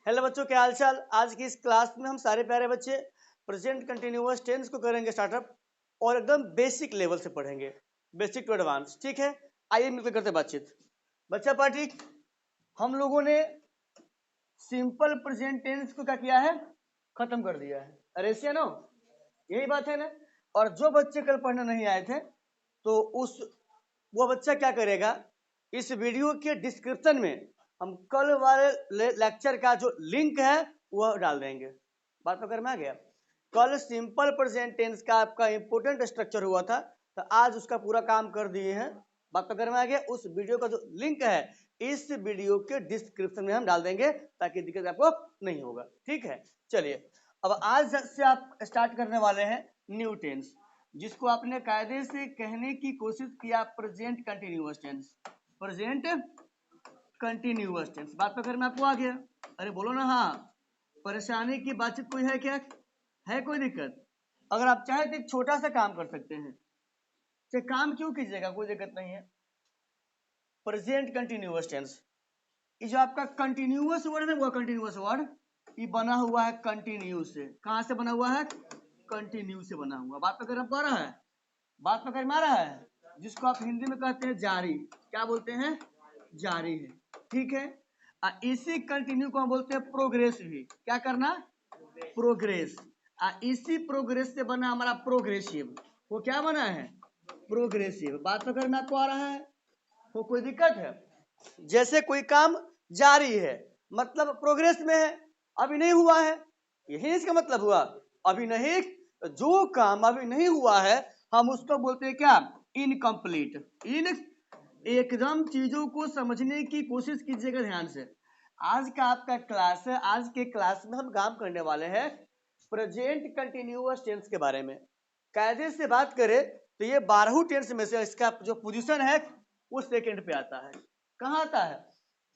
Hello बच्चों, क्या हाल चाल। आज की इस क्लास में हम सारे प्यारे बच्चे प्रेजेंट कंटिन्यूअस टेंस को करेंगे स्टार्टअप और एकदम बेसिक लेवल से पढ़ेंगे, बेसिक टू एडवांस। ठीक है, आइए मिलकर करते बातचीत। बच्चा पार्टी, हम लोगों ने सिंपल प्रेजेंट टेंस को क्या किया है, खत्म कर दिया है। अरे ऐसे नो, यही बात है ना। और जो बच्चे कल पढ़ने नहीं आए थे तो वो बच्चा क्या करेगा, इस वीडियो के डिस्क्रिप्शन में हम कल वाले लेक्चर का जो लिंक है वो डाल देंगे। बात पकड़ में आ गया। कल सिंपल प्रेजेंट टेंस का आपका इंपोर्टेंट स्ट्रक्चर हुआ था, तो आज उसका पूरा काम कर दिए हैं। बात पकड़ में आ गया। उस वीडियो का जो लिंक है इस वीडियो के डिस्क्रिप्शन में हम डाल देंगे ताकि दिक्कत आपको नहीं होगा। ठीक है, चलिए अब आज से आप स्टार्ट करने वाले हैं न्यू टेंस, जिसको आपने कायदे से कहने की कोशिश किया present continuous tense. Present continuous tense बात पकड़ में आपको आ गया। अरे बोलो ना हाँ। परेशानी की बातचीत कोई है क्या, है कोई दिक्कत? अगर आप चाहे तो एक छोटा सा काम कर सकते हैं। चाहे काम क्यों कीजिएगा, कोई दिक्कत नहीं है। प्रेजेंट कंटिन्यूअस टेंस, ये जो आपका कंटिन्यूअस वर्ड है वो कंटिन्यूअस वर्ड ये बना हुआ है कंटिन्यू से। कहां से बना हुआ है? कंटिन्यू से बना हुआ। बात पकड़ में आ रहा है, बात पकड़ में आ रहा है। जिसको आप हिंदी में कहते हैं जारी, क्या बोलते हैं? जारी है। ठीक है, इसी कंटिन्यू को हम बोलते हैं प्रोग्रेस भी। क्या करना? प्रोग्रेस। इसी प्रोग्रेस से बना हमारा प्रोग्रेसिव। वो क्या बना है? प्रोग्रेसिव। बात पकड़ में आपको आ रहा है? वो कोई दिक्कत है? जैसे कोई काम जारी है मतलब प्रोग्रेस में है, अभी नहीं हुआ है, यही इसका मतलब हुआ। अभी नहीं, जो काम अभी नहीं हुआ है हम उसको बोलते हैं क्या? इनकम्प्लीट। इन एकदम चीजों को समझने की कोशिश कीजिएगा ध्यान से। आज का आपका क्लास है, आज के क्लास में हम काम करने वाले हैं प्रेजेंट कंटिन्यूअस टेंस के बारे में। कायदे से बात करें तो ये 12 टेंस में से इसका जो पोजीशन है वो सेकंड पे आता है। कहाँ आता है?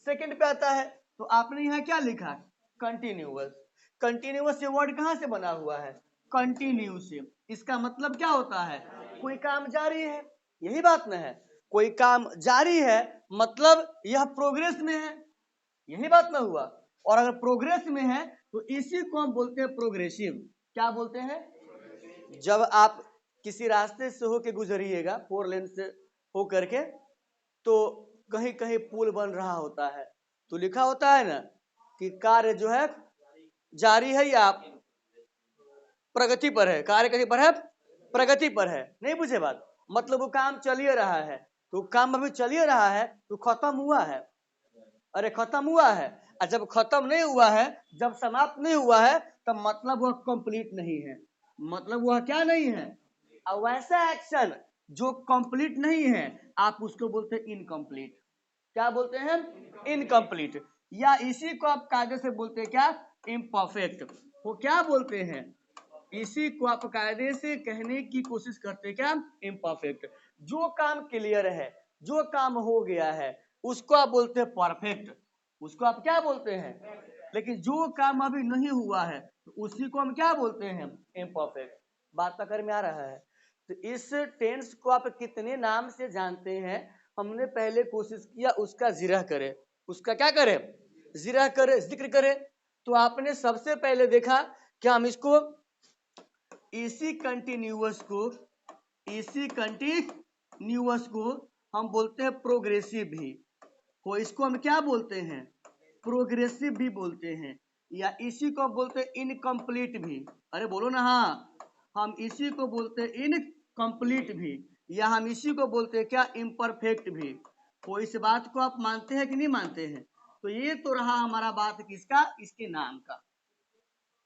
सेकंड पे आता है। तो आपने यहाँ क्या लिखा? कंटिन्यूअस। कंटिन्यूअस से वर्ड कहाँ से बना हुआ है? कंटिन्यू से। इसका मतलब क्या होता है? कोई काम जारी है, यही बात ना है। कोई काम जारी है मतलब यह प्रोग्रेस में है, यही बात ना हुआ। और अगर प्रोग्रेस में है तो इसी को हम बोलते हैं प्रोग्रेसिव। क्या बोलते हैं? जब आप किसी रास्ते से होके गुजरिएगा, 4 लेन से हो करके, तो कहीं कहीं पुल बन रहा होता है तो लिखा होता है ना कि कार्य जो है जारी है या प्रगति पर है। कार्य कहीं पर है? प्रगति पर है। नहीं बुझे बात? मतलब वो काम चलिए रहा है, तो काम अभी चलिए रहा है तो खत्म हुआ है। अरे खत्म हुआ है, और जब खत्म नहीं हुआ है, जब समाप्त नहीं हुआ है, तब मतलब वह कंप्लीट नहीं है। मतलब वह क्या नहीं है? और वैसा एक्शन जो कंप्लीट नहीं है आप उसको बोलते हैं इनकम्प्लीट। क्या बोलते हैं? इनकम्प्लीट। या इसी को आप कायदे से बोलते हैं क्या? इम्परफेक्ट। वो क्या बोलते हैं? इसी को आप कायदे से कहने की कोशिश करते हैं क्या? इम्परफेक्ट। जो काम क्लियर है, जो काम हो गया है, उसको आप बोलते हैं परफेक्ट। उसको आप क्या बोलते हैं? लेकिन जो काम अभी नहीं हुआ है तो उसी को हम क्या बोलते हैं? इम्परफेक्ट। बात पकड़ में आ रहा है? तो इस टेंस को आप कितने नाम से जानते हैं, हमने पहले कोशिश किया उसका जिरह करे। उसका क्या करे? जिरह करे, जिक्र करे। तो आपने सबसे पहले देखा कि हम इसको इसी कंटिन्यूअस को हम बोलते हैं प्रोग्रेसिव भी। तो इसको हम क्या बोलते हैं? प्रोग्रेसिव भी बोलते हैं। या इसी को बोलते हैं इनकम्प्लीट भी। अरे बोलो ना हाँ। हम इसी को बोलते हैं इनकम्प्लीट भी, या हम इसी को बोलते हैं क्या? इम्परफेक्ट भी। तो इस बात को आप मानते हैं कि नहीं मानते हैं? तो ये तो रहा हमारा बात किसका? इसके नाम का।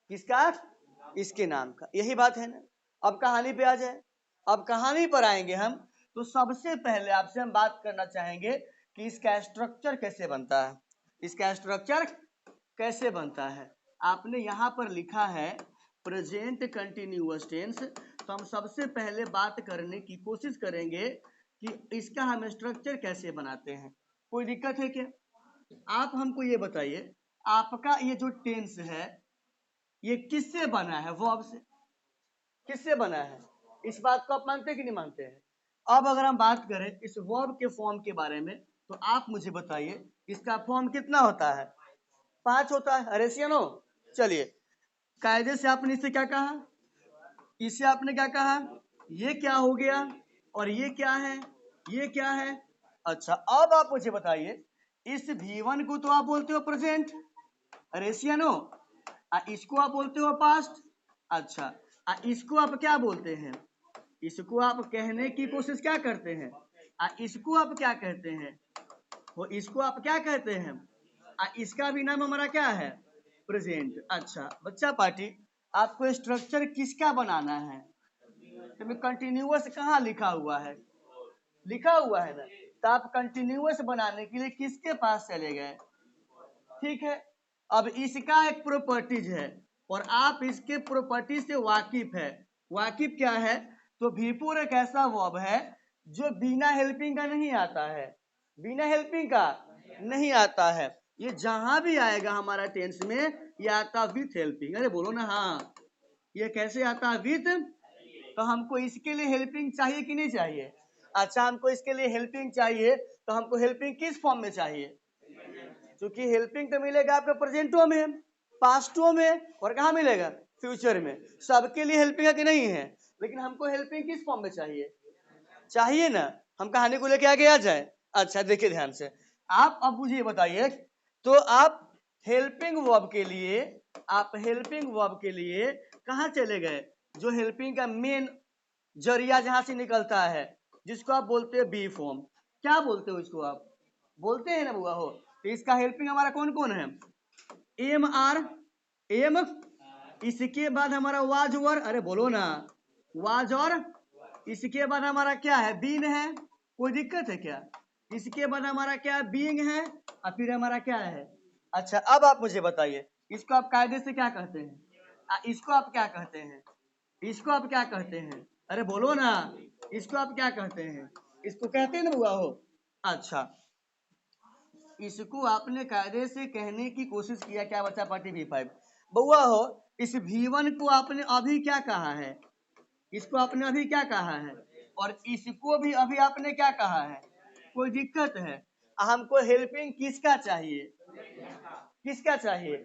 किसका? इसके नाम का। यही बात है ना। अब कहानी पे आ जाए। अब कहानी पर आएंगे हम, तो सबसे पहले आपसे हम बात करना चाहेंगे कि इसका स्ट्रक्चर कैसे बनता है। इसका स्ट्रक्चर कैसे बनता है? आपने यहां पर लिखा है प्रेजेंट कंटिन्यूअस टेंस, तो हम सबसे पहले बात करने की कोशिश करेंगे कि इसका हम स्ट्रक्चर कैसे बनाते हैं। कोई दिक्कत है क्या? आप हमको ये बताइए, आपका ये जो टेंस है ये किससे बना है? वर्ब से। किससे बना है? इस बात को आप मानते हैं कि नहीं मानते हैं? अब अगर हम बात करें इस वर्ब के फॉर्म के बारे में, तो आप मुझे बताइए इसका फॉर्म कितना होता है? 5 होता है, अरे नो। चलिए कायदे से आपने इसे क्या कहा, इसे आपने क्या कहा, ये क्या हो गया और ये क्या है, ये क्या है। अच्छा अब आप मुझे बताइए, इस V1 को तो आप बोलते हो प्रेजेंट, अरे नो। इसको आप बोलते हो पास्ट। अच्छा इसको आप क्या बोलते हैं, इसको आप कहने की कोशिश क्या करते हैं, इसको आप क्या कहते हैं, वो इसको आप क्या कहते हैं, इसका भी नाम हमारा क्या है, प्रेजेंट। अच्छा बच्चा पार्टी, आपको स्ट्रक्चर किसका बनाना है, तो कंटिन्यूअस कहाँ लिखा हुआ है, लिखा हुआ है ना, तो आप कंटिन्यूअस बनाने के लिए किसके पास चले गए, ठीक है। अब इसका एक प्रॉपर्टीज है और आप इसके प्रॉपर्टी से वाकिफ है, वाकिफ क्या है, तो V4 एक ऐसा वर्ब है जो बिना हेल्पिंग का नहीं आता है, बिना हेल्पिंग का नहीं आता है। ये जहां भी आएगा हमारा टेंस में ये आता विथ हेल्पिंग, अरे बोलो ना हाँ, ये कैसे आता है विथ, तो हमको इसके लिए हेल्पिंग चाहिए कि नहीं चाहिए। अच्छा हमको इसके लिए हेल्पिंग चाहिए, तो हमको हेल्पिंग किस फॉर्म में चाहिए, क्योंकि हेल्पिंग तो मिलेगा आपके प्रेजेंटो में, पास्टो में, और कहाँ मिलेगा, फ्यूचर में। सबके लिए हेल्पिंग है कि नहीं है, लेकिन हमको हेल्पिंग किस फॉर्म में चाहिए, चाहिए ना, हम कहानी को लेके आगे आ जाए। अच्छा देखिए ध्यान से, आप अब मुझे बताइए, तो आप हेल्पिंग वर्ब के लिए, आप हेल्पिंग वर्ब के लिए कहाँ चले गए, जो हेल्पिंग का मेन जरिया जहां से निकलता है, जिसको आप बोलते हैं बी फॉर्म, क्या बोलते हो इसको, आप बोलते हैं ना बुआ हो। तो इसका हेल्पिंग हमारा कौन कौन है, एम आर, एम, इसके बाद हमारा वाज वर, अरे बोलो ना, वाज, और इसके बाद हमारा क्या है, बीन है, कोई दिक्कत है क्या, इसके बाद हमारा क्या है, बीइंग है, और फिर हमारा क्या है। अच्छा अब आप मुझे बताइए, इसको आप कायदे से क्या कहते हैं, इसको आप क्या कहते हैं, इसको आप क्या कहते हैं, अरे बोलो ना, इसको आप क्या कहते हैं, इसको कहते हैं ना बुआ हो। अच्छा इसको आपने कायदे से कहने की कोशिश किया, क्या बच्चा पार्टी V5, बउआ हो इस V1 को आपने अभी क्या कहा है, इसको आपने अभी क्या कहा है, और इसको भी अभी आपने क्या कहा है, कोई दिक्कत है। हमको हेल्पिंग किसका चाहिए, किसका चाहिए,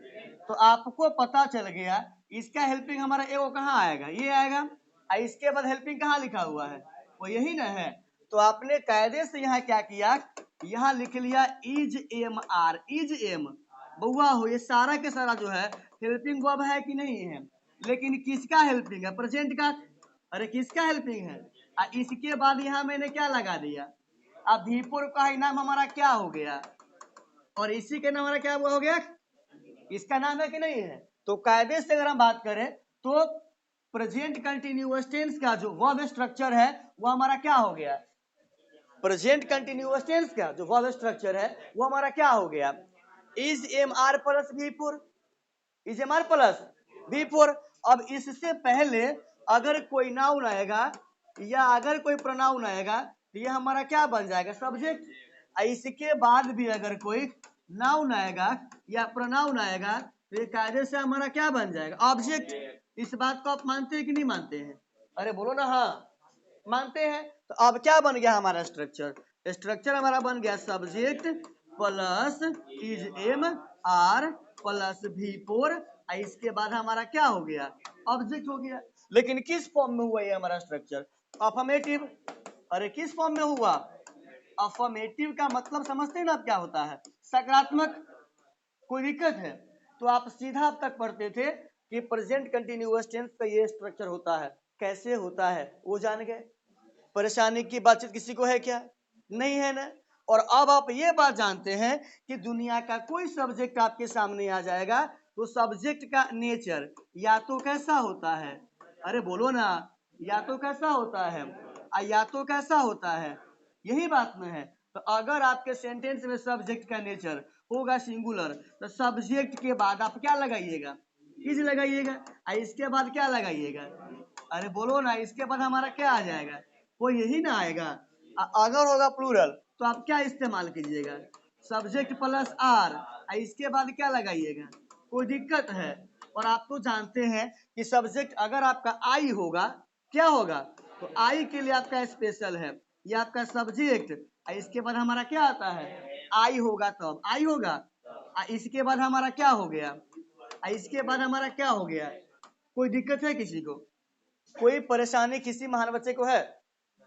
तो आपको पता चल गया इसका हेल्पिंग हमारा एगो कहाँ आएगा, ये आएगा, और इसके बाद हेल्पिंग कहाँ लिखा हुआ है, वो यही ना है। तो आपने कायदे से यहाँ क्या किया, यहाँ लिख लिया is am are, is am, बउआ हो ये सारा के सारा जो है हेल्पिंग वर्ब है कि नहीं है, लेकिन किसका हेल्पिंग है, प्रेजेंट का, अरे किसका हेल्पिंग है, इसके बाद यहाँ मैंने क्या लगा दिया, अब V4 का ही नाम हमारा क्या हो गया, और इसी के नाम हमारा क्या हो गया, इसका नाम है कि नहीं है। तो कायदे से अगर हम बात करें तो प्रेजेंट कंटिन्यूअस टेंस का जो वर्ब स्ट्रक्चर है वो हमारा क्या हो गया, प्रेजेंट कंटिन्यूअस टेंस का जो वर्ब स्ट्रक्चर है वो हमारा क्या हो गया, is am are plus V4, is am are plus V4। अब इससे पहले अगर कोई नाउन आएगा या अगर कोई प्रोनाउन आएगा तो ये हमारा क्या बन जाएगा, सब्जेक्ट। इसके बाद भी अगर कोई नाउन आएगा या प्रोनाउन आएगा तो ये कायदे से हमारा क्या बन जाएगा, ऑब्जेक्ट। इस बात को आप मानते हैं कि नहीं मानते हैं, अरे बोलो ना हाँ, मानते हैं। तो अब क्या बन गया हमारा स्ट्रक्चर, स्ट्रक्चर हमारा बन गया subject plus is am are plus V4, इसके बाद हमारा क्या हो गया, ऑब्जेक्ट हो गया। लेकिन किस फॉर्म में हुआ ये हमारा स्ट्रक्चर, अफर्मेटिव। अरे किस फॉर्म में हुआ, अफर्मेटिव का मतलब समझते हैं ना आप क्या होता है, सकारात्मक। कोई दिक्कत है, तो आप सीधा अब तक पढ़ते थे कि प्रेजेंट कंटिन्यूअस टेंस का ये स्ट्रक्चर होता है, कैसे होता है वो जान गए। परेशानी की बातचीत किसी को है क्या, नहीं है ना। और अब आप ये बात जानते हैं कि दुनिया का कोई सब्जेक्ट आपके सामने आ जाएगा तो सब्जेक्ट का नेचर या तो कैसा होता है, अरे बोलो ना, या तो कैसा होता है, या तो कैसा होता है, यही बात में है। तो अगर आपके सेंटेंस में सब्जेक्ट का नेचर होगा सिंगुलर तो सब्जेक्ट के बाद आप क्या लगाइएगा, इज लगाइएगा, इसके बाद क्या लगाइएगा, अरे बोलो ना, इसके बाद हमारा क्या आ जाएगा, वो यही ना आएगा। अगर होगा प्लूरल तो आप क्या इस्तेमाल कीजिएगा, सब्जेक्ट प्लस आर, इसके बाद क्या लगाइएगा, कोई दिक्कत है। और आप तो जानते हैं कि सब्जेक्ट अगर आपका आई होगा क्या होगा, तो आई के लिए आपका स्पेशल है, ये आपका सब्जेक्ट, इसके बाद हमारा क्या आता है, आई होगा, तब आई होगा। इसके बाद हमारा क्या हो गया, इसके बाद हमारा क्या हो गया, कोई दिक्कत है किसी को, कोई परेशानी किसी महान बच्चे को है,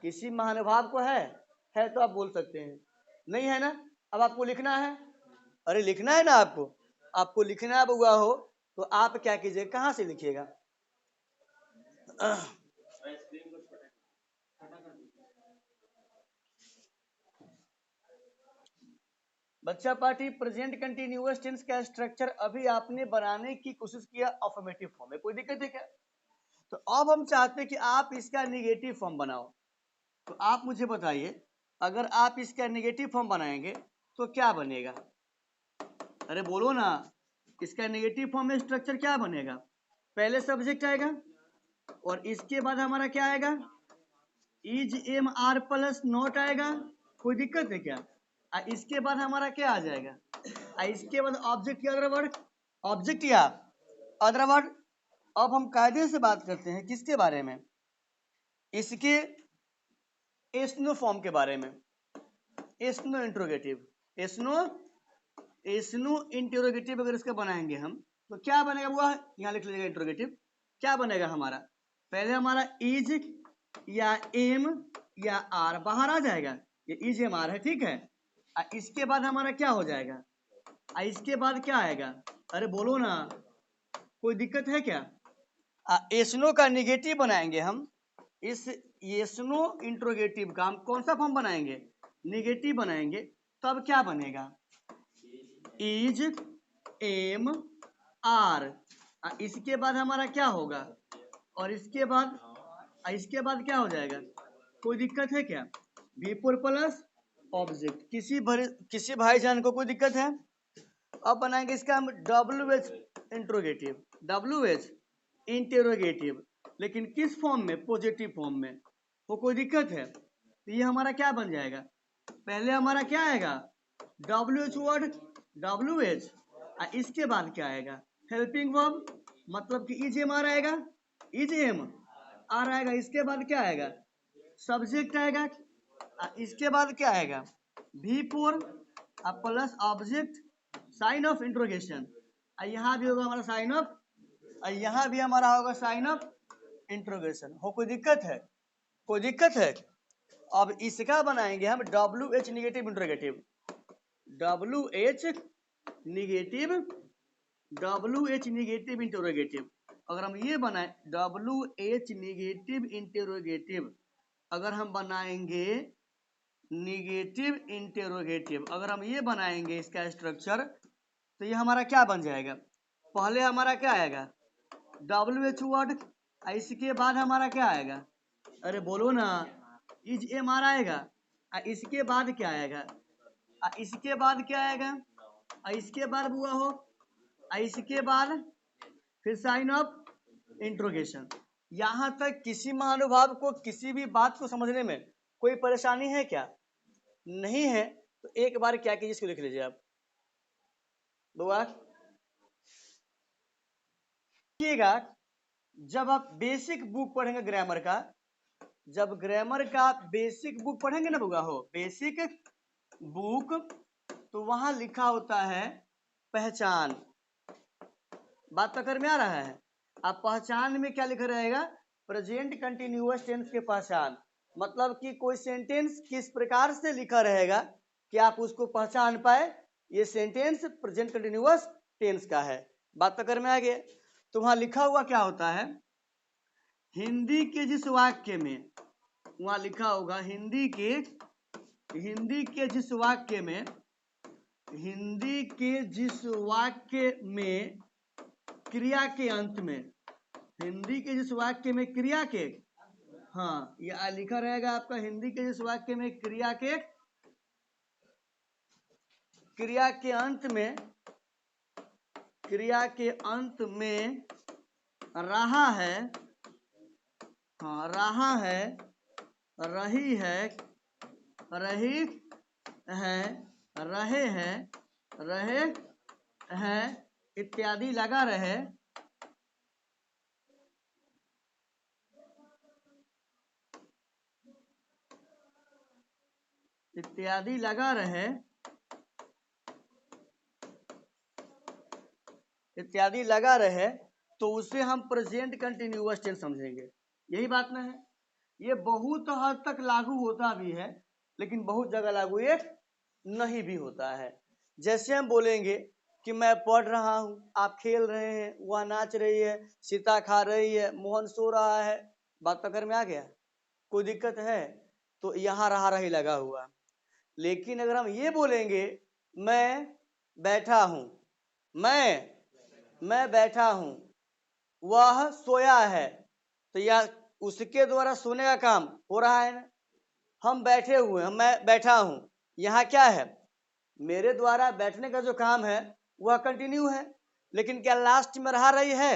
किसी महानुभाव को है तो आप बोल सकते हैं, नहीं है ना। अब आपको लिखना है, अरे लिखना है ना आपको, आपको लिखना हुआ हो तो आप क्या कीजिए, कहां से लिखिएगा, बच्चा पार्टी प्रेजेंट कंटिन्यूअस टेंस का स्ट्रक्चर अभी आपने बनाने की कोशिश किया अफर्मेटिव फॉर्म में, कोई दिक्कत है क्या। तो अब हम चाहते हैं कि आप इसका निगेटिव फॉर्म बनाओ, तो आप मुझे बताइए अगर आप इसका निगेटिव फॉर्म बनाएंगे तो क्या बनेगा, अरे बोलो ना, इसका नेगेटिव फॉर्म में स्ट्रक्चर क्या बनेगा, पहले सब्जेक्ट आएगा और इसके बाद हमारा क्या आएगा, is am are plus not आएगा, कोई दिक्कत है क्या, इसके बाद हमारा क्या आ जाएगा, इसके बाद ऑब्जेक्ट या अदर वर्ड, ऑब्जेक्ट या अदर वर्ड। अब हम कायदे से बात करते हैं किसके बारे में, इसके एस्नो फॉर्म के बारे में, एस्नो इंट्रोगेटिव, एस्नो इंट्रोगेटिव अगर इसका बनाएंगे हम तो क्या बनेगा, वो यहाँ लिख लीजिएगा इंट्रोगेटिव, क्या बनेगा हमारा, पहले हमारा इज या एम या आर बाहर आ जाएगा, ये इज एम आर है, ठीक है, इसके बाद हमारा क्या हो जाएगा, इसके बाद क्या आएगा, अरे बोलो ना, कोई दिक्कत है क्या, एस्नो का निगेटिव बनाएंगे हम, इस एस्नो इंट्रोगेटिव का हम कौन सा फॉर्म बनाएंगे, निगेटिव बनाएंगे, तब क्या बनेगा, इज एम आर, इसके बाद हमारा क्या होगा, और इसके बाद क्या हो जाएगा, कोई दिक्कत है क्या, बिफोर प्लस ऑब्जेक्ट, किसी भाईजान को कोई दिक्कत है। अब बनाएंगे इसका हम W H interrogative, W H interrogative, लेकिन किस फॉर्म में, पॉजिटिव फॉर्म में, वो कोई दिक्कत है, तो ये हमारा क्या बन जाएगा, पहले हमारा क्या आएगा, W H word, W H, इसके बाद क्या आएगा, हेल्पिंग वर्ब, मतलब कि इज एम आर आएगा, इज एम आर आएगा, इसके बाद क्या आएगा, सब्जेक्ट आएगा, इसके बाद क्या आएगा, भी four plus object, sign of interrogation, यहाँ भी होगा हमारा साइन ऑफ, यहाँ भी हमारा होगा साइन ऑफ इंट्रोगेशन, हो कोई दिक्कत है, कोई दिक्कत है। अब इसका बनाएंगे हम W H negative interrogative, W H negative, W H negative interrogative, अगर हम ये बनाए डब्ल्यू एच निगेटिव इंटरोगेटिव, अगर हम बनाएंगे निगेटिव इंटरोगेटिव, अगर हम ये बनाएंगे इसका स्ट्रक्चर, तो ये हमारा क्या बन जाएगा, पहले हमारा क्या आएगा, डब्ल्यू एच वर्ड, इसके बाद हमारा क्या आएगा, अरे बोलो ना, इज एम आर आएगा, इसके बाद क्या आएगा, इसके बाद क्या आएगा, इसके बाद हुआ हो, इसके बाद फिर साइन ऑफ इंट्रोगेशन। यहां तक किसी महानुभाव को किसी भी बात को समझने में कोई परेशानी है क्या, नहीं है, तो एक बार क्या कीजिए, इसको लिख लीजिए आप बुआ, जब आप बेसिक बुक पढ़ेंगे ग्रामर का, जब ग्रामर का बेसिक बुक पढ़ेंगे ना बुआ हो, बेसिक बुक, तो वहां लिखा होता है पहचान, बात पकड़ में आ रहा है, आप पहचान में क्या लिखा रहेगा, प्रेजेंट कंटिन्यूअस टेंस के पहचान, मतलब कि कोई सेंटेंस किस प्रकार से लिखा रहेगा कि आप उसको पहचान पाए, ये सेंटेंस प्रेजेंट कंटिन्यूअस टेंस का है, बात पकड़ में आ गया। तो वहां लिखा हुआ क्या होता है, हिंदी के जिस वाक्य में, वहां लिखा होगा हिंदी के जिस वाक्य में, हिंदी के जिस वाक्य में क्रिया के अंत में, हिंदी के जिस वाक्य में क्रिया के, हाँ ये लिखा रहेगा आपका, हिंदी के जिस वाक्य में क्रिया के अंत में, क्रिया के अंत में रहा है, हाँ रहा है, रही है, रही है, रहे हैं, रहे हैं इत्यादि लगा रहे, इत्यादि लगा रहे, इत्यादि लगा रहे तो उसे हम प्रेजेंट कंटिन्यूअस टेंस समझेंगे। यही बात ना है। ये बहुत हद तक लागू होता भी है लेकिन बहुत जगह लागू ये नहीं भी होता है। जैसे हम बोलेंगे कि मैं पढ़ रहा हूं, आप खेल रहे हैं, वह नाच रही है, सीता खा रही है, मोहन सो रहा है। बात पकड़ में आ गया? कोई दिक्कत है? तो यहाँ रहा रही लगा हुआ। लेकिन अगर हम ये बोलेंगे मैं बैठा हूं, मैं बैठा हूं, वह सोया है, तो यह उसके द्वारा सोने का काम हो रहा है ना। हम बैठे हुए हैं, मैं बैठा हूं, यहाँ क्या है? मेरे द्वारा बैठने का जो काम है वह कंटिन्यू है, लेकिन क्या लास्ट में रहा रही है?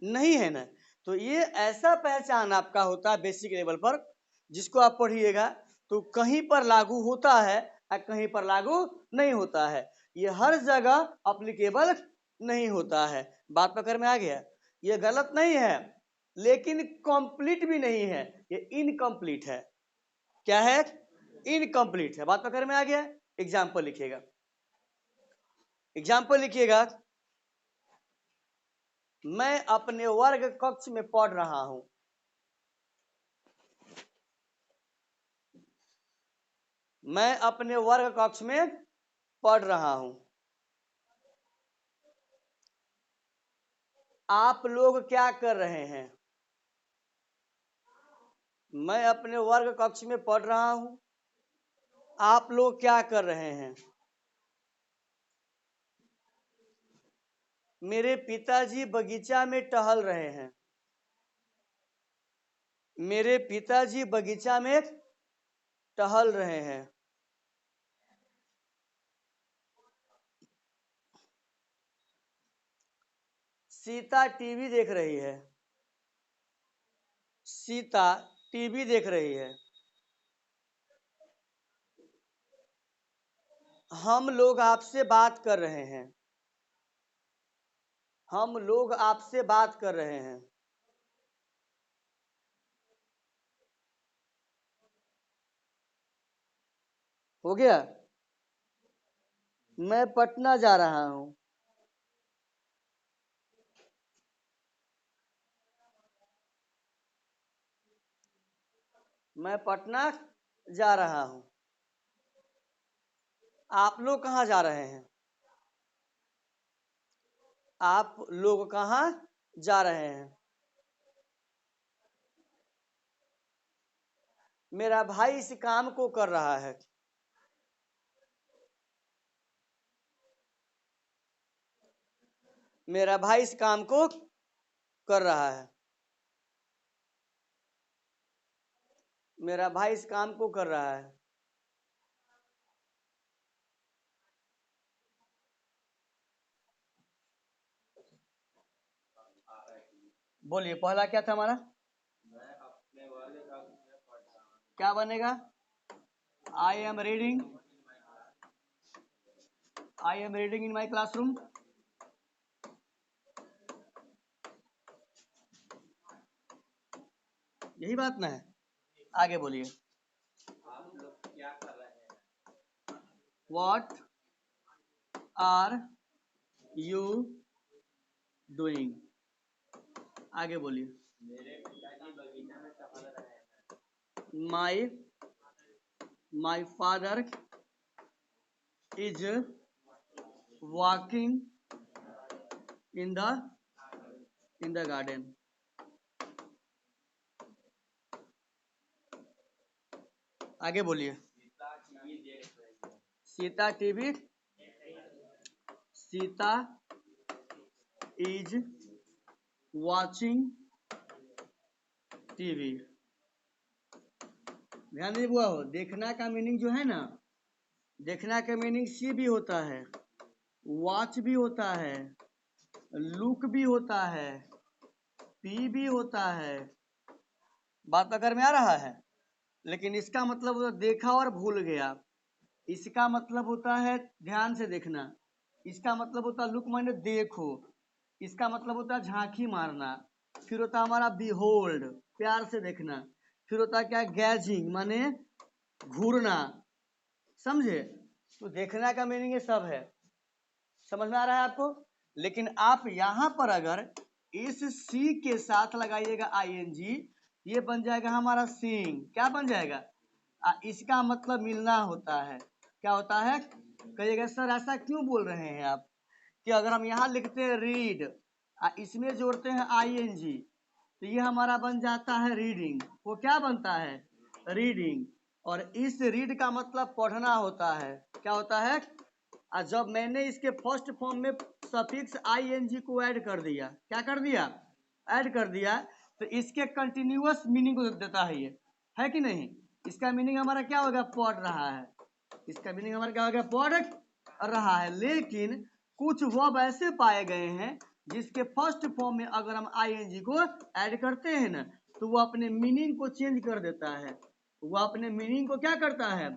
नहीं है ना। तो ये ऐसा पहचान आपका होता है बेसिक लेवल पर, जिसको आप पढ़िएगा तो कहीं पर लागू होता है और कहीं पर लागू नहीं होता है। ये हर जगह अप्लीकेबल नहीं होता है। बात पकड़ में आ गया? ये गलत नहीं है लेकिन कंप्लीट भी नहीं है, ये इनकम्प्लीट है। क्या है? इनकम्प्लीट है। बात पकड़ में आ गया? एग्जाम्पल लिखिएगा, एग्जाम्पल लिखिएगा। मैं अपने वर्ग कक्ष में पढ़ रहा हूं। मैं अपने वर्ग कक्ष में पढ़ रहा हूं। आप लोग क्या कर रहे हैं? मैं अपने वर्ग कक्ष में पढ़ रहा हूं। आप लोग क्या कर रहे हैं? मेरे पिताजी बगीचा में टहल रहे हैं। मेरे पिताजी बगीचा में टहल रहे हैं। सीता टीवी देख रही है। सीता टीवी देख रही है। हम लोग आपसे बात कर रहे हैं। हम लोग आपसे बात कर रहे हैं। हो गया? मैं पटना जा रहा हूं। मैं पटना जा रहा हूं। आप लोग कहां जा रहे हैं? आप लोग कहां जा रहे हैं? मेरा भाई इस काम को कर रहा है। मेरा भाई इस काम को कर रहा है। मेरा भाई इस काम को कर रहा है। बोलिए पहला क्या था हमारा? क्या बनेगा? I am reading. I am reading in my classroom. यही बात ना है? आगे बोलिए। What are you doing? आगे बोलिए। My father is walking in the garden. आगे बोलिए। Sita TV. Sita is watching TV. ध्यान दीजिए बुआ हो, देखना का मीनिंग जो है ना, देखना का मीनिंग सी भी होता है, वॉच भी होता है, लुक भी होता है, पी भी होता है। बात पकड़ में आ रहा है? लेकिन इसका मतलब होता देखा और भूल गया। इसका मतलब होता है ध्यान से देखना। इसका मतलब होता लुक माने देखो। इसका मतलब होता झांकी मारना। फिर होता हमारा बिहोल्ड, प्यार से देखना। फिर होता क्या? गैजिंग माने घूरना। समझे? तो देखना का मीनिंग ये सब है। समझ में आ रहा है आपको? लेकिन आप यहां पर अगर इस सी के साथ लगाइएगा ING, ये बन जाएगा हमारा सीइंग। क्या बन जाएगा? इसका मतलब मिलना होता है। क्या होता है? कहिएगा सर ऐसा क्यों बोल रहे हैं आप, कि अगर हम यहाँ लिखते हैं रीड, इसमें जोड़ते हैं ING, तो ये हमारा बन जाता है रीडिंग। वो क्या बनता है? रीडिंग। और इस रीड का मतलब पढ़ना होता है। क्या होता है? जब मैंने इसके फर्स्ट फॉर्म में सफिक्स ING को ऐड कर दिया, क्या कर दिया? ऐड कर दिया, तो इसके कंटिन्यूअस मीनिंग को देता है ये, है कि नहीं? इसका मीनिंग हमारा क्या होगा? पढ़ रहा है। इसका मीनिंग हमारा क्या होगा? पढ़ रहा है। लेकिन कुछ वर्ब ऐसे पाए गए हैं जिसके फर्स्ट फॉर्म में अगर हम ING को ऐड करते हैं ना, तो वो अपने मीनिंग को चेंज कर देता है। वो अपने मीनिंग को क्या करता है?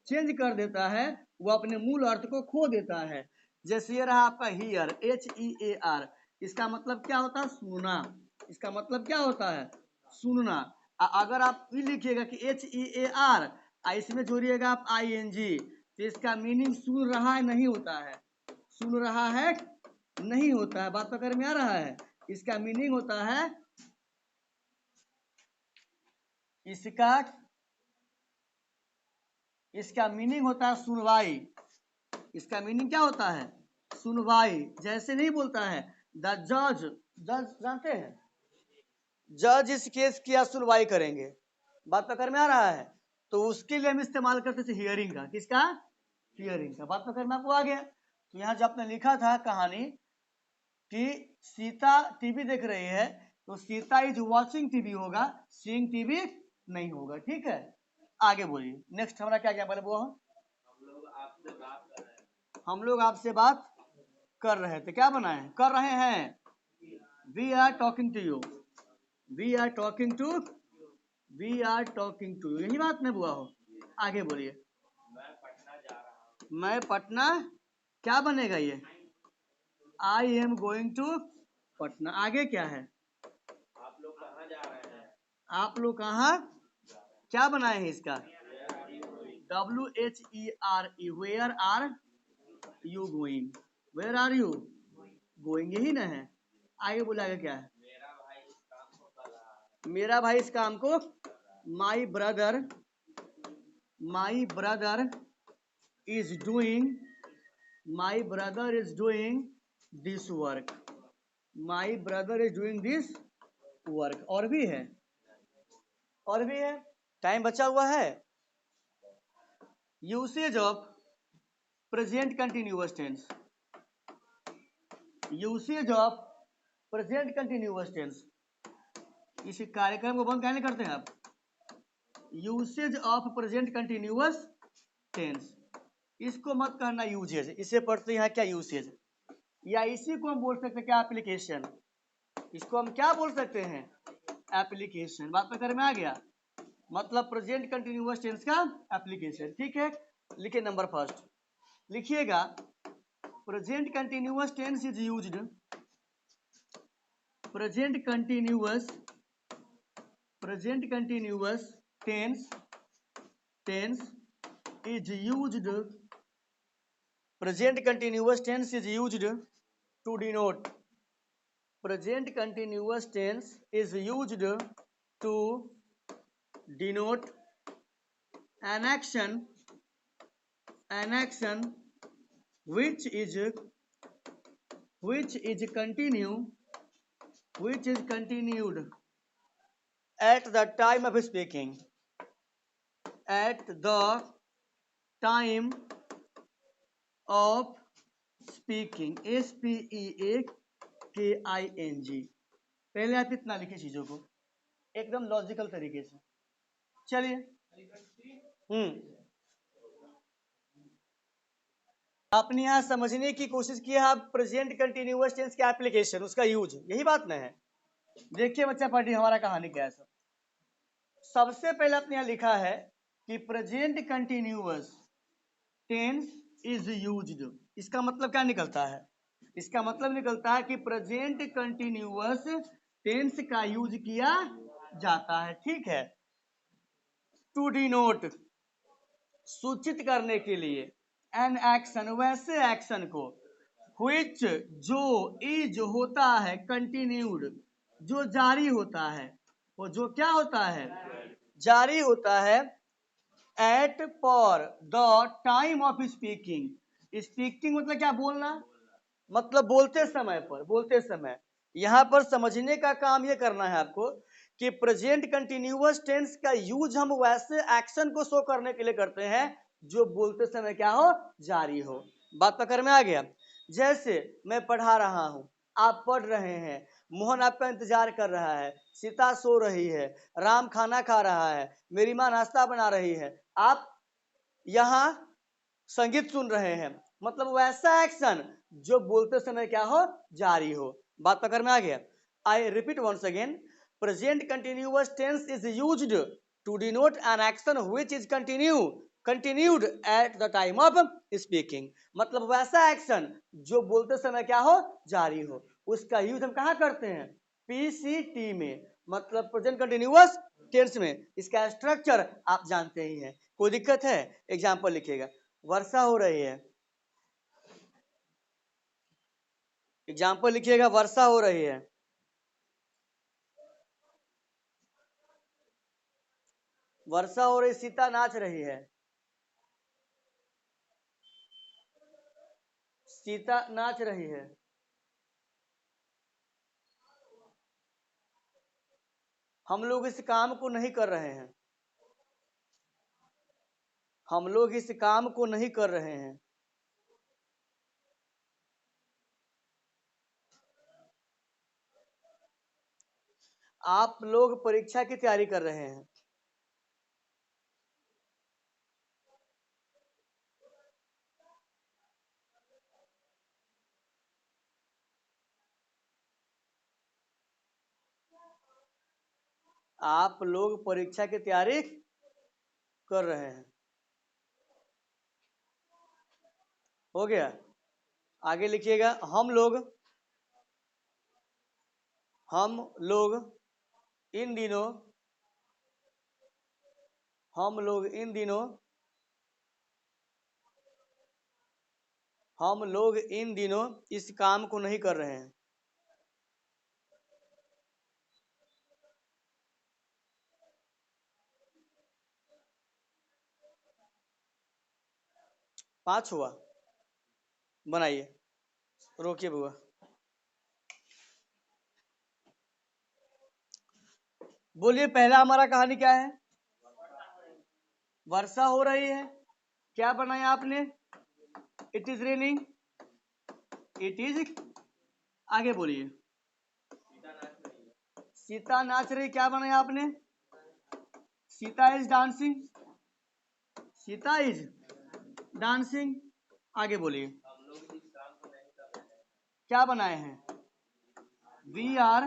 चेंज कर देता है। वो अपने मूल अर्थ को खो देता है। जैसे ये रहा आपका हियर, HEAR, इसका मतलब क्या होता है? सुनना। इसका मतलब क्या होता है? सुनना। अगर आप ये लिखिएगा कि HEAR, इसमें जोड़िएगा आप ING, तो इसका मीनिंग सुन रहा है नहीं होता है। सुन रहा है नहीं होता है। बात पकड़ में आ रहा है? इसका मीनिंग होता है, इसका मीनिंग होता है सुनवाई। इसका मीनिंग क्या होता है? सुनवाई। जैसे नहीं बोलता है द जज, जज जानते हैं? जज इस केस की आज सुनवाई करेंगे। बात पकड़ में आ रहा है? तो उसके लिए हम इस्तेमाल करते थे हियरिंग का। किसका? हियरिंग का। बात पकड़ में आपको आ गया? तो यहाँ जब आपने लिखा था कहानी कि सीता टीवी देख रही है, तो सीता इज वॉचिंग टीवी होगा, सीइंग टीवी नहीं होगा। ठीक है, आगे बोलिए। नेक्स्ट हमारा क्या क्या बोले वो? हम लोग आपसे बात कर रहे थे। क्या बनाए? कर रहे हैं। We are talking to you. We are talking to, we are talking to, यही बात नहीं हुआ हो? आगे बोलिए। मैं पटना, क्या बनेगा ये? I am going to Patna. आगे क्या है? आप लोग कहाँ जा रहे हैं? आप लोग कहाँ, क्या बनाए हैं इसका? WHERE, where are you going? Where are you going, यही ना है? आगे बोला क्या है? मेरा भाई इस काम को, my brother, my brother is doing, my brother is doing this work. My brother is doing this work. और भी है? और भी है? टाइम बचा हुआ है। Usage of present continuous tense, usage of present continuous tense. इस कार्यक्रम को बंद कहने करते हैं आप? Usage of present continuous tense, इसको मत कहना यूजेज, इसे पढ़ते हैं क्या? यूसेज। या इसी को हम बोल सकते हैं क्या? एप्लीकेशन। इसको हम क्या बोल सकते हैं? एप्लीकेशन। बात में कर में आ गया? मतलब प्रेजेंट कंटिन्यूअस टेंस का एप्लीकेशन। ठीक है, लिखिए नंबर फर्स्ट, लिखिएगा present continuous tense is used, present continuous, present continuous tense, tense is used, present continuous tense is used to denote, present continuous tense is used to denote an action, an action which is continue, which is continued at the time of speaking, at the time of speaking, SPEAKING। पहले आप इतना लिखिए चीजों को एकदम logical तरीके से। चलिए, आपने यहाँ समझने की कोशिश की है आप प्रेजेंट कंटिन्यूअस टेंस का एप्लीकेशन, उसका यूज, यही बात ना है? देखिए बच्चा पढ़िए हमारा कहानी क्या है। सबसे पहले आपने यहाँ लिखा है कि present continuous tense is used. इसका मतलब क्या निकलता है? इसका मतलब निकलता है कि प्रेजेंट कंटिन्यूअस टेंस का यूज किया जाता है। ठीक है, टू डिनोट, सूचित करने के लिए, एन एक्शन, वैसे एक्शन को, which जो इज होता है कंटिन्यूड जो जारी होता है, वो जो क्या होता है जारी होता है at for the time of speaking. Speaking मतलब क्या बोलना, मतलब बोलते समय पर, बोलते समय। यहां पर समझने का काम यह करना है आपको कि प्रेजेंट कंटिन्यूअस टेंस का यूज हम वैसे एक्शन को शो करने के लिए करते हैं जो बोलते समय क्या हो जारी हो। बात पकड़ में आ गया। जैसे मैं पढ़ा रहा हूं, आप पढ़ रहे हैं, मोहन आपका इंतजार कर रहा है, सीता सो रही है, राम खाना खा रहा है, मेरी माँ नाश्ता बना रही है, आप यहाँ संगीत सुन रहे हैं, मतलब वैसा एक्शन जो बोलते समय क्या हो जारी हो। बात पकड़ में आ गया। I repeat once again, present continuous tense is used to denote an action which is continued at the time of speaking. मतलब वैसा एक्शन जो बोलते समय क्या हो जारी हो, उसका यूज हम कहाँ करते हैं पीसीटी में, मतलब प्रेजेंट कंटिन्यूअस टेंस में। इसका स्ट्रक्चर आप जानते ही हैं, कोई दिक्कत है? एग्जाम्पल लिखिएगा, वर्षा हो रही है, एग्जाम्पल लिखिएगा वर्षा हो रही है। वर्षा हो रही, सीता नाच रही है, सीता नाच रही है। हम लोग इस काम को नहीं कर रहे हैं, हम लोग इस काम को नहीं कर रहे हैं। आप लोग परीक्षा की तैयारी कर रहे हैं। आप लोग परीक्षा की तैयारी कर रहे हैं। हो गया? आगे लिखिएगा, हम लोग इन दिनों, हम लोग इन दिनों, हम लोग इन दिनों इस काम को नहीं कर रहे हैं। 5 हुआ, बनाइए, रोकिए बुआ। बोलिए पहला हमारा कहानी क्या है, वर्षा हो रही है। क्या बनाया आपने, it is raining, it is, आगे बोलिए, सीता नाच रही, क्या बनाया आपने, Sita is dancing, Sita is dancing. आगे बोलिए, क्या बनाए हैं, we are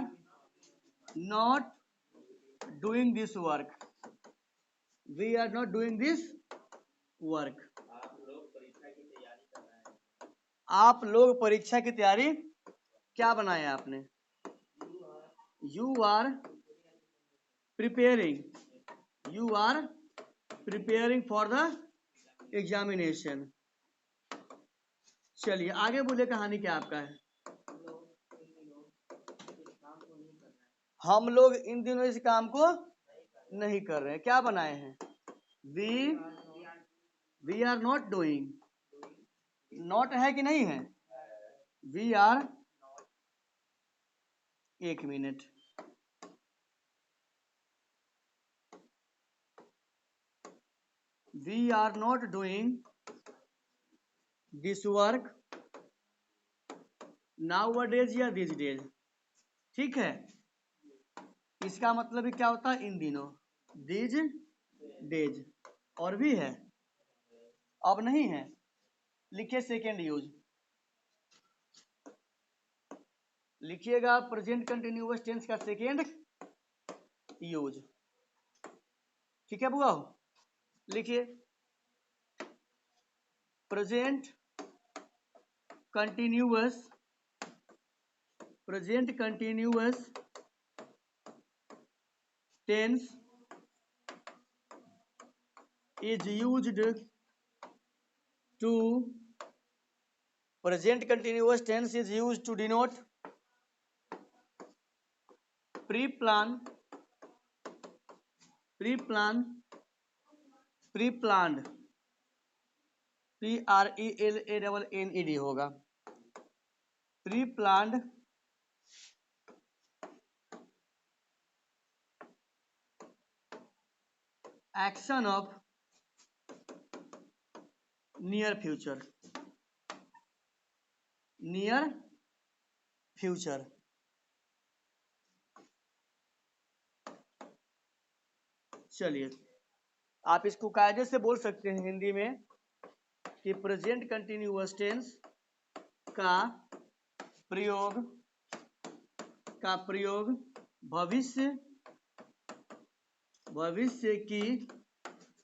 not doing this work, we are not doing this work. आप लोग परीक्षा की तैयारी, क्या बनाया आपने, you are preparing, you are preparing for the examination. चलिए आगे बोले, कहानी क्या आपका है, हम लोग इन दिनों इस काम को नहीं कर रहे हैं। क्या बनाए हैं, we are not doing, not है कि नहीं है, वी आर, एक minute, we are not doing this work nowadays या दिस डेज। ठीक है, इसका मतलब ही क्या होता है, इन दिनों, दिज डेज। और भी है, अब नहीं है, लिखिए सेकेंड यूज, लिखिएगा प्रेजेंट कंटिन्यूअस टेंस का सेकेंड यूज। ठीक है बुआ, लिखिए present continuous, present continuous tense is used to present continuous tense is used to denote pre-planned PRELANNED होगा, preplanned action of near future, चलिए आप इसको कायदे से बोल सकते हैं हिंदी में कि प्रेजेंट कंटिन्यूअस टेंस का प्रयोग भविष्य की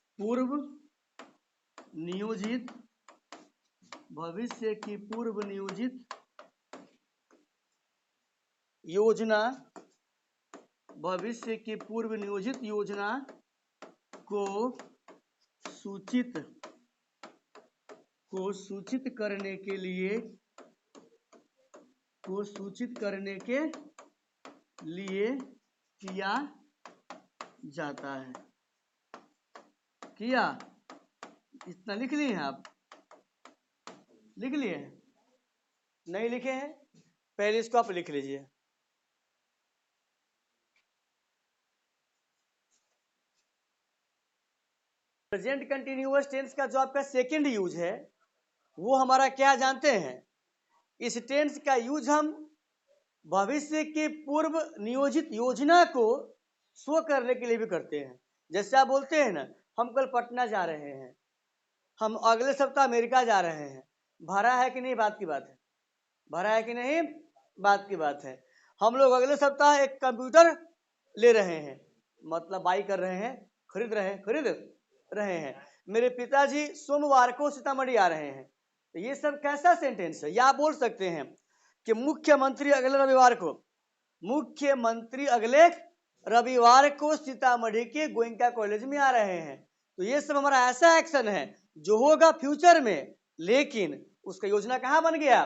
पूर्व नियोजित योजना को सूचित करने के लिए किया जाता है। इतना लिख लिए हैं आप? लिख लिए हैं? नहीं लिखे हैं? पहले इसको आप लिख लीजिए। प्रेजेंट कंटिन्यूअस टेंस का जो आपका सेकंड यूज है वो हमारा क्या जानते हैं? इस टेंस का यूज हम भविष्य के पूर्व नियोजित योजना को शो करने के लिए भी करते हैं। जैसे आप बोलते हैं ना, हम कल पटना जा रहे हैं, हम अगले सप्ताह अमेरिका जा रहे हैं, भरा है कि नहीं? बात की बात है। भरा है कि नहीं? बात की बात है। हम लोग अगले सप्ताह एक कंप्यूटर ले रहे हैं, मतलब बाई कर रहे हैं, खरीद रहे हैं। मेरे पिताजी सोमवार को सीतामढ़ी आ रहे हैं। तो ये सब कैसा सेंटेंस है? या आप बोल सकते हैं कि मुख्यमंत्री अगले रविवार को सीतामढ़ी के गोयनका कॉलेज में आ रहे हैं। तो ये सब हमारा ऐसा एक्शन है जो होगा फ्यूचर में, लेकिन उसका योजना कहाँ बन गया?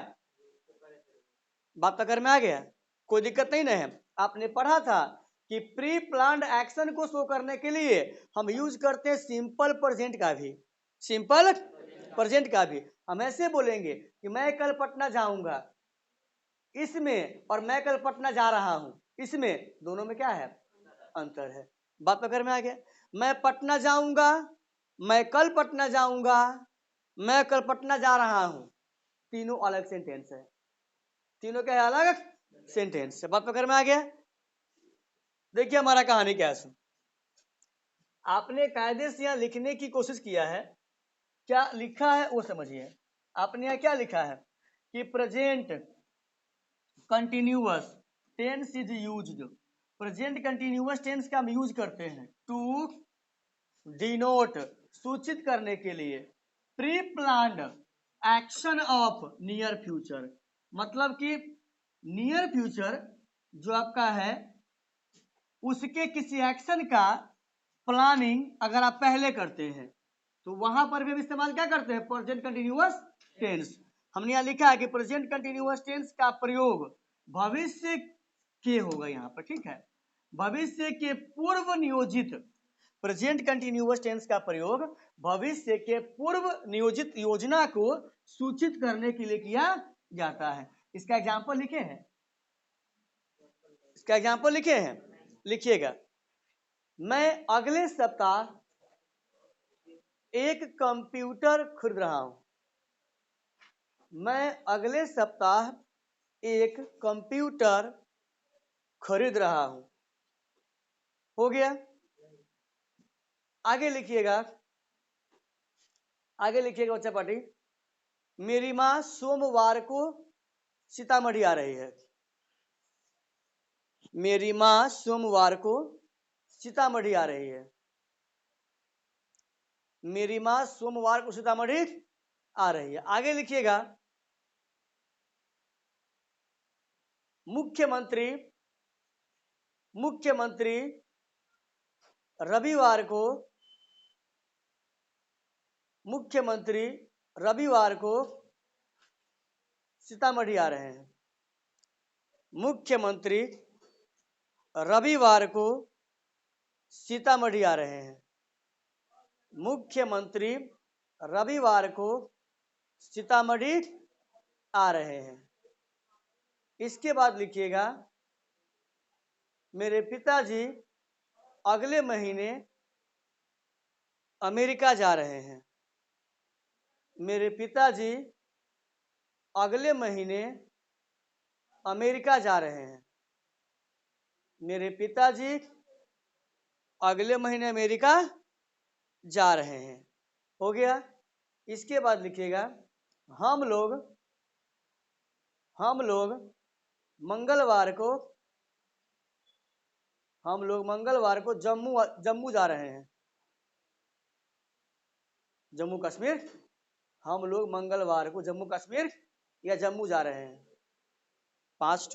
बात पकड़ में आ गया? कोई दिक्कत नहीं ना है? आपने पढ़ा था कि प्री प्लान्ड एक्शन को शो करने के लिए हम यूज करते हैं सिंपल प्रेजेंट का भी। हम ऐसे बोलेंगे कि मैं कल पटना जाऊंगा, इसमें और मैं कल पटना जा रहा हूं, इसमें दोनों में क्या है? अंतर है। बात पकड़ में आ गया? मैं पटना जाऊंगा, मैं कल पटना जाऊंगा, मैं कल पटना जा रहा हूं, तीनों अलग सेंटेंस है। तीनों क्या है? अलग सेंटेंस है। बात पकड़ में आ गया? देखिए हमारा कहानी क्या है। आपने कायदे से यहां लिखने की कोशिश किया है, क्या लिखा है वो समझिए। आपने यहां क्या लिखा है कि present continuous tense is used. Present continuous tense का हम यूज करते हैं टू डिनोट, सूचित करने के लिए, pre planned action of near future, मतलब कि नियर फ्यूचर जो आपका है उसके किसी एक्शन का प्लानिंग अगर आप पहले करते हैं तो वहां पर भी हम इस्तेमाल क्या करते हैं? Present continuous tense. हमने यहां लिखा है कि प्रेजेंट कंटिन्यूअस टेंस का प्रयोग भविष्य के होगा यहां पर, ठीक है? भविष्य के पूर्व नियोजित, प्रेजेंट कंटिन्यूअस टेंस का प्रयोग भविष्य के पूर्व नियोजित योजना को सूचित करने के लिए किया जाता है। इसका एग्जाम्पल लिखे हैं? लिखिएगा। मैं अगले सप्ताह एक कंप्यूटर खरीद रहा हूं। मैं अगले सप्ताह एक कंप्यूटर खरीद रहा हूं। हो गया? आगे लिखिएगा बच्चा पार्टी। मेरी मां सोमवार को सीतामढ़ी आ रही है। मेरी मां सोमवार को सीतामढ़ी आ रही है। मेरी मां सोमवार को सीतामढ़ी आ रही है। आगे लिखिएगा मुख्यमंत्री रविवार को सीतामढ़ी आ रहे हैं। मुख्यमंत्री रविवार को सीतामढ़ी आ रहे हैं। मुख्यमंत्री रविवार को सीतामढ़ी आ रहे हैं। इसके बाद लिखिएगा मेरे पिताजी अगले महीने अमेरिका जा रहे हैं। मेरे पिताजी अगले महीने अमेरिका जा रहे हैं। मेरे पिताजी अगले महीने अमेरिका जा रहे हैं। हो गया। इसके बाद लिखिएगा हम लोग मंगलवार को जम्मू जा रहे हैं। जम्मू कश्मीर। हम लोग मंगलवार को जम्मू कश्मीर या जम्मू जा रहे हैं। 5